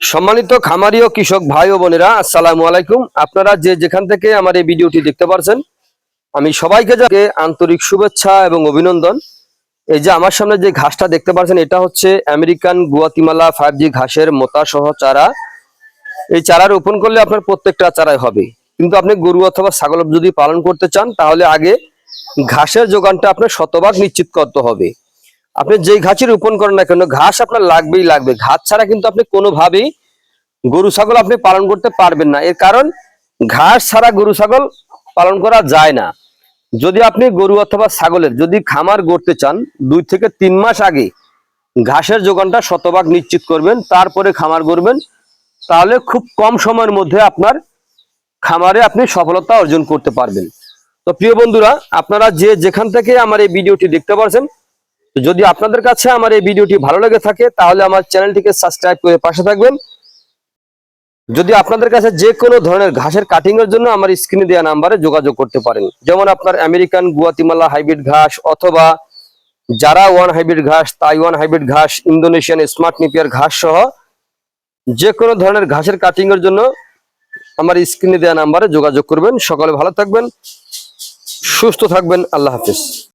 সম্মানিত খামারি ও কৃষক ভাই ও বোনেরা, আসসালামু আলাইকুম। আপনারা যে যেখান থেকে আমার এই ভিডিওটি দেখতে পারছেন, আমি সবাইকে জানাই আন্তরিক শুভেচ্ছা এবং অভিনন্দন। এই যে আমার সামনে যে ঘাসটা দেখতে পাচ্ছেন, এটা হচ্ছে আমেরিকান গুয়াতিমালা 5G ঘাসের মোটা সহ চারা। এই চারা রোপণ করলে আপনার প্রত্যেকটা চারাই হবে, কিন্তু আপনি গরু অথবা ছাগল যদি পালন করতে চান তাহলে আগে ঘাসের যোগানটা আপনার শতভাগ নিশ্চিত করতে হবে। আপনি যেই ঘাসই রোপণ করেন না কেন, ঘাস আপনার লাগবেই লাগবে। ঘাস ছাড়া কিন্তু আপনি কোনোভাবেই গরু ছাগল আপনি পালন করতে পারবেন না। এর কারণ ঘাস ছাড়া গরু ছাগল পালন করা যায় না। যদি আপনি গরু অথবা ছাগলের যদি খামার গড়তে চান, 2 থেকে 3 মাস আগে ঘাসের যোগানটা শতভাগ নিশ্চিত করবেন, তারপরে খামার গড়বেন। তাহলে খুব কম সময়ের মধ্যে আপনার খামারে আপনি সফলতা অর্জন করতে পারবেন। তো প্রিয় বন্ধুরা, আপনারা যে যেখান থেকে আমার এই ভিডিওটি দেখতে পাচ্ছেন, যদি আপনাদের কাছে আমার এই ভিডিওটি ভালো লেগে থাকে তাহলে আমার চ্যানেলটিকে সাবস্ক্রাইব করে পাশে থাকবেন। যদি আপনাদের কাছে যে কোনো ধরনের ঘাসের কাটিং এর জন্য আমার স্ক্রিনে দেওয়া নাম্বারে যোগাযোগ করতে পারেন। যেমন আপনার আমেরিকান গুয়াতিমালা হাইব্রিড ঘাস, অথবা জারা ওয়ান হাইব্রিড ঘাস, তাইওয়ান হাইব্রিড ঘাস, ইন্দোনেশিয়ান স্মার্ট নেপিয়ার ঘাস সহ যে কোনো ধরনের ঘাসের কাটিং এর জন্য আমার স্ক্রিনে দেওয়া নাম্বারে যোগাযোগ করবেন। সকলে ভালো থাকবেন, সুস্থ থাকবেন। আল্লাহ হাফেজ।